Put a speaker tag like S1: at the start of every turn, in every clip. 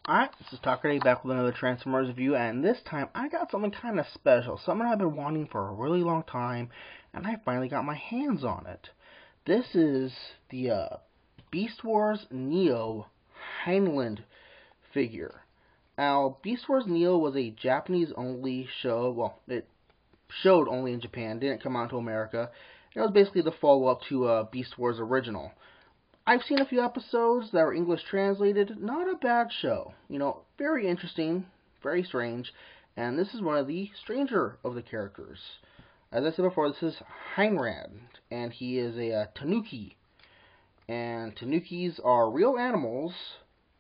S1: Alright, this is Tucker back with another Transformers review, and this time I got something kind of special, something I've been wanting for a really long time, and I finally got my hands on it. This is the Beast Wars Neo Heinrad figure. Now, Beast Wars Neo was a Japanese-only show. Well, it showed only in Japan, didn't come out to America. It was basically the follow-up to Beast Wars Original. I've seen a few episodes that were English translated. Not a bad show. You know, very interesting, very strange. And this is one of the stranger of the characters. As I said before, this is Heinrad, and he is a tanuki. And tanukis are real animals,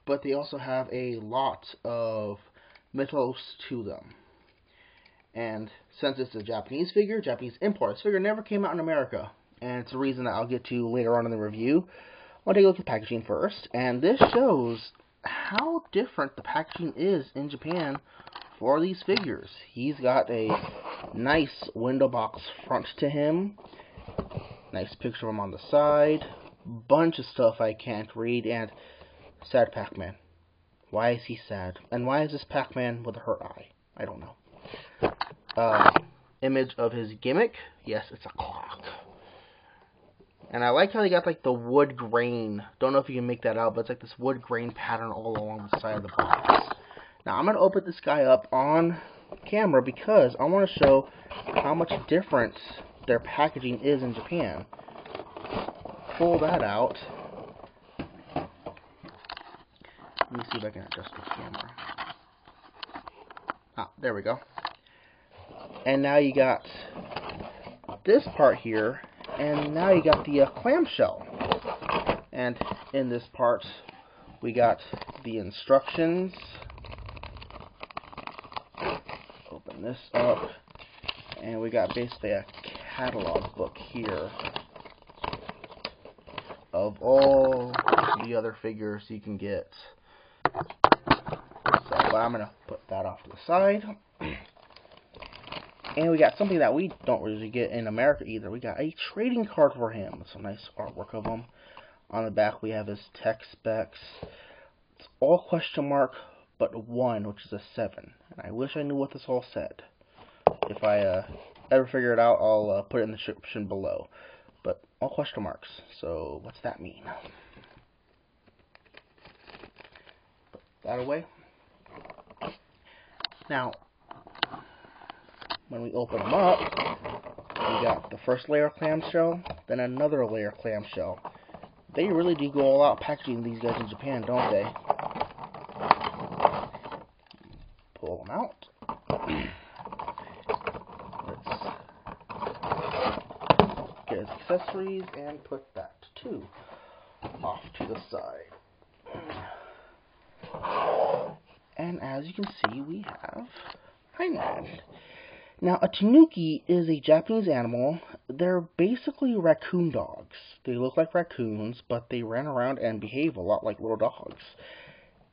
S1: but they also have a lot of mythos to them. And since it's a Japanese figure, Japanese import, this figure never came out in America. And it's a reason that I'll get to later on in the review. I'll take a look at the packaging first, and this shows how different the packaging is in Japan for these figures. He's got a nice window box front to him, nice picture of him on the side, bunch of stuff I can't read, and sad Pac-Man. Why is he sad? And why is this Pac-Man with a hurt eye? I don't know. Image of his gimmick. Yes, it's a clock. And I like how they got like the wood grain. Don't know if you can make that out, but it's like this wood grain pattern all along the side of the box. Now I'm going to open this guy up on camera because I want to show how much different their packaging is in Japan. Pull that out. Let me see if I can adjust the camera. Ah, there we go. And now you got this part here. And now you got the clamshell. And in this part, we got the instructions. Open this up. And we got basically a catalog book here of all the other figures you can get. So I'm going to put that off to the side. And we got something that we don't really get in America either. We got a trading card for him. Some nice artwork of him. On the back we have his tech specs. It's all question mark but 1, which is a 7. And I wish I knew what this all said. If I ever figure it out, I'll put it in the description below. But all question marks. So what's that mean? Put that away. Now, when we open them up, we got the first layer of clamshell, then another layer of clamshell. They really do go all out packaging these guys in Japan, don't they? Pull them out. Let's get his accessories and put that too off to the side. And as you can see, we have Heinrad. Now, a tanuki is a Japanese animal. They're basically raccoon dogs. They look like raccoons, but they run around and behave a lot like little dogs.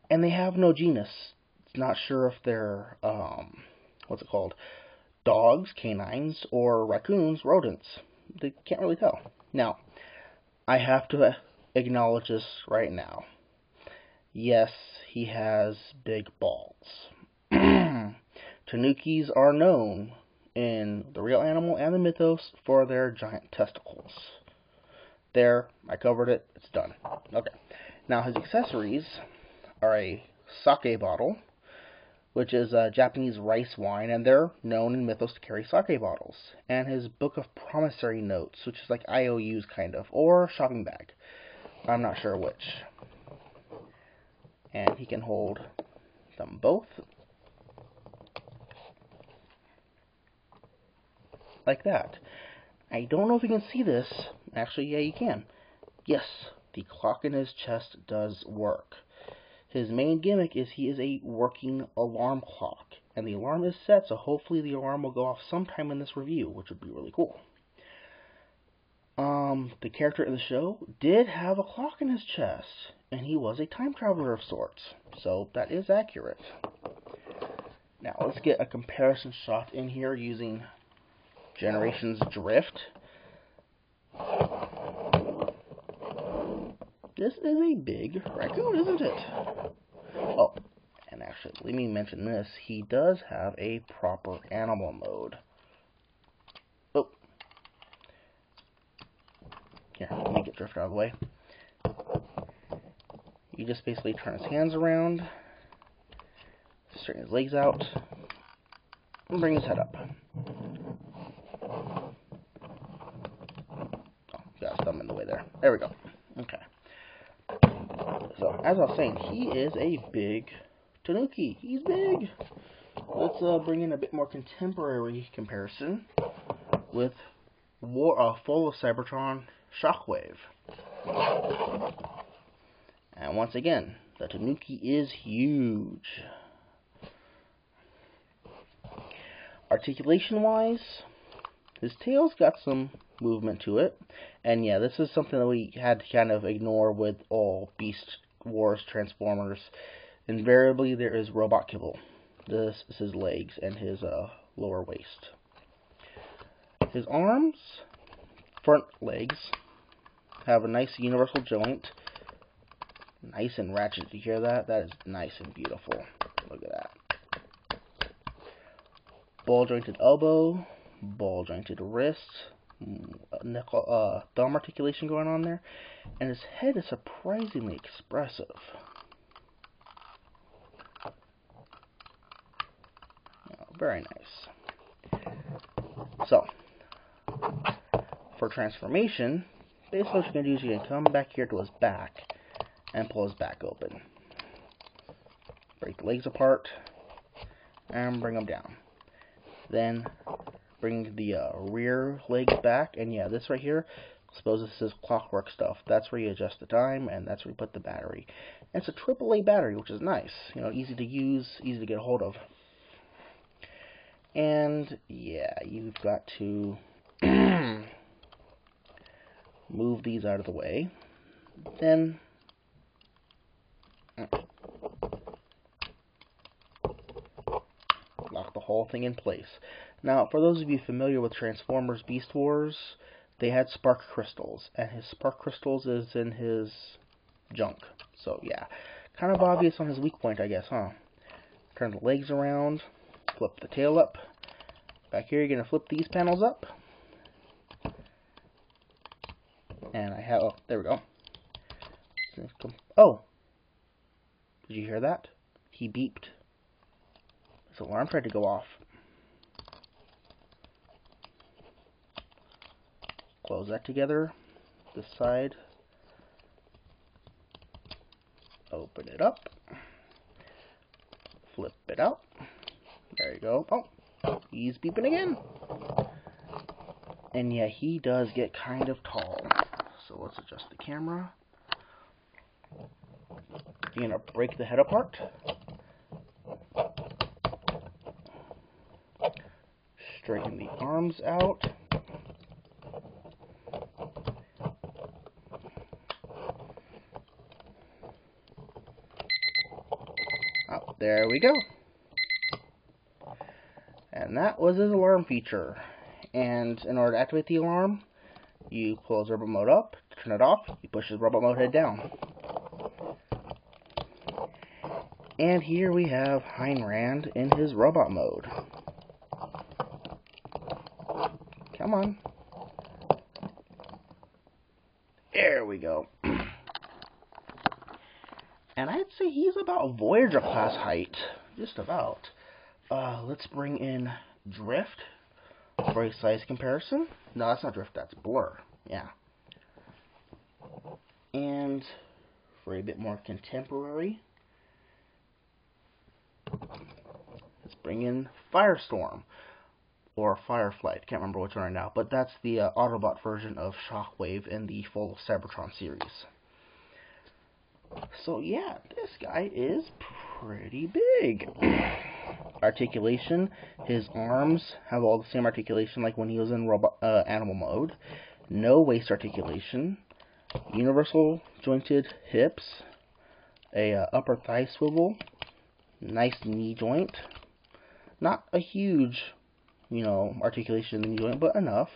S1: And they have no genus. It's not sure if they're, dogs, canines, or raccoons, rodents. They can't really tell. Now, I have to acknowledge this right now. Yes, he has big balls. Tanukis are known in the real animal and the mythos for their giant testicles. There, I covered it, it's done. Okay, now his accessories are a sake bottle, which is a Japanese rice wine, and they're known in mythos to carry sake bottles. And his book of promissory notes, which is like IOUs kind of, or shopping bag. I'm not sure which. And he can hold them both. Like that. I don't know if you can see this. Actually, yeah, you can. Yes, the clock in his chest does work. His main gimmick is he is a working alarm clock. And the alarm is set, so hopefully the alarm will go off sometime in this review, which would be really cool. The character in the show did have a clock in his chest, and he was a time traveler of sorts. So that is accurate. Now, let's get a comparison shot in here using Generations Drift. This is a big raccoon, isn't it? Oh, actually, let me mention this. He does have a proper animal mode. Oh. Here, let me get Drift out of the way. You just basically turn his hands around, straighten his legs out, and bring his head up. Oh, got his thumb in the way there. There we go. Okay. So, as I was saying, he is a big Tanuki. He's big. Let's bring in a bit more contemporary comparison with Fall of Cybertron Shockwave. And once again, the Tanuki is huge. Articulation-wise, his tail's got some movement to it. And yeah, this is something that we had to kind of ignore with all Beast Wars Transformers. Invariably, there is robot kibble. This is his legs and his lower waist. His arms, front legs, have a nice universal joint. Nice and ratchet. Do you hear that? That is nice and beautiful. Look at that. Ball jointed elbow, ball jointed wrist, thumb articulation going on there, and his head is surprisingly expressive. Very nice. So, for transformation, basically what you're going to do is you're going to come back here to his back and pull his back open. Break the legs apart and bring them down. Then bring the rear legs back, and yeah, this right here, suppose this is clockwork stuff. That's where you adjust the time, and that's where you put the battery. And it's a AAA battery, which is nice. You know, easy to use, easy to get a hold of. And yeah, you've got to move these out of the way. Then lock the whole thing in place. Now, for those of you familiar with Transformers Beast Wars, they had spark crystals, and his spark crystals is in his junk. So yeah, kind of obvious on his weak point, I guess, huh? Turn the legs around, flip the tail up. Back here, you're going to flip these panels up. And I have, oh, there we go. Oh! Did you hear that? He beeped. His alarm tried to go off. Close that together. This side. Open it up. Flip it out. There you go. Oh! He's beeping again. And yeah, he does get kind of tall. So let's adjust the camera. You're going to break the head apart. Straighten the arms out. Oh, there we go. And that was his alarm feature. And in order to activate the alarm, you pull his robot mode up, turn it off, you push his robot mode head down. And here we have Heinrad in his robot mode. Come on. There we go. And I'd say he's about Voyager class height. Just about. Let's bring in Drift for a size comparison. No, that's not Drift, that's Blur. Yeah. And for a bit more contemporary, let's bring in Firestorm. Or Firefly, can't remember which one right now. But that's the Autobot version of Shockwave in the Fall of Cybertron series. So yeah, this guy is pretty big. Articulation, his arms have all the same articulation like when he was in animal mode. No waist articulation. Universal jointed hips. A upper thigh swivel. Nice knee joint. Not a huge, articulation in the knee joint, but enough.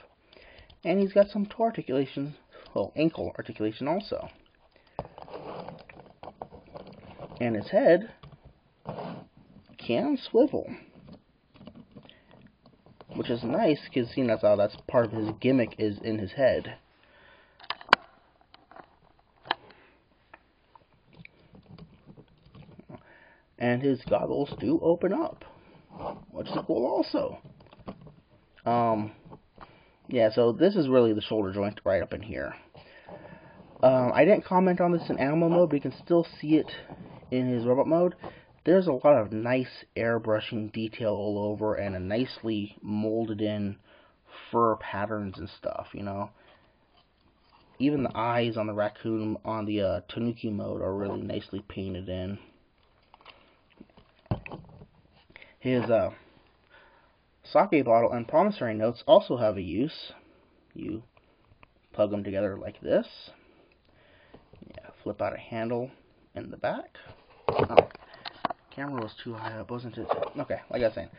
S1: And he's got some toe articulation, well, ankle articulation also. And his head can swivel, which is nice because that's part of his gimmick is in his head. And his goggles do open up, which is cool also. Yeah, so this is really the shoulder joint right up in here. I didn't comment on this in animal mode, but you can still see it in his robot mode. There's a lot of nice airbrushing detail all over and a nicely molded in fur patterns and stuff, Even the eyes on the raccoon on the Tanuki mode are really nicely painted in. His sake bottle and promissory notes also have a use. You plug them together like this. Yeah, flip out a handle in the back. Oh, camera was too high up, wasn't it? Okay, like I was saying,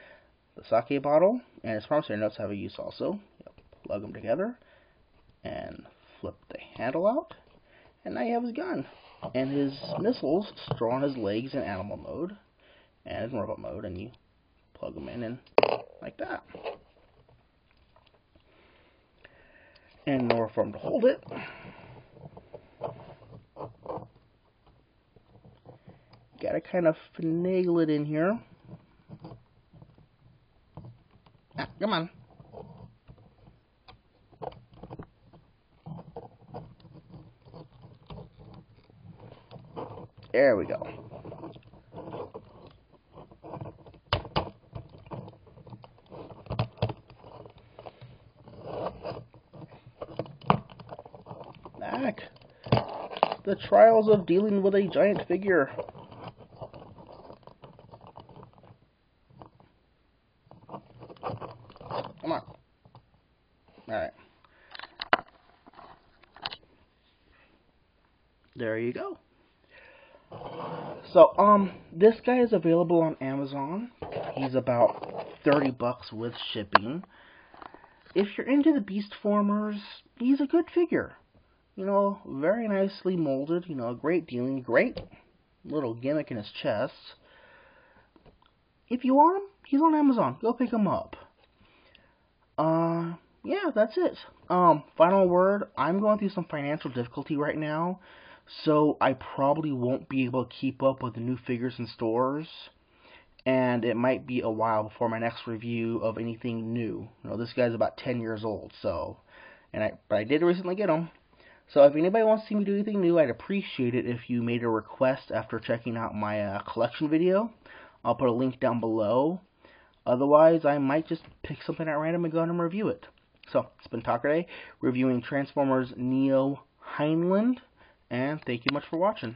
S1: the sake bottle and his promissory notes have a use also. Yep, plug them together and flip the handle out, and now you have his gun. And his missiles store on his legs in animal mode and in robot mode, and you plug them in and like that. And in order for him to hold it, you gotta kind of finagle it in here. Ah, come on. There we go. Back. The trials of dealing with a giant figure. Come on. Alright. There you go. So, this guy is available on Amazon. He's about $30 with shipping. If you're into the Beast Formers, he's a good figure. Very nicely molded, great dealing, great little gimmick in his chest. If you want him, he's on Amazon. Go pick him up. Yeah, that's it. Final word, I'm going through some financial difficulty right now, so I probably won't be able to keep up with the new figures in stores, and it might be a while before my next review of anything new. This guy's about 10 years old, but I did recently get him. So if anybody wants to see me do anything new, I'd appreciate it if you made a request after checking out my collection video. I'll put a link down below. Otherwise, I might just pick something at random and go and review it. So, it's been Talker Day, reviewing Transformers Neo Heinrad, and thank you much for watching.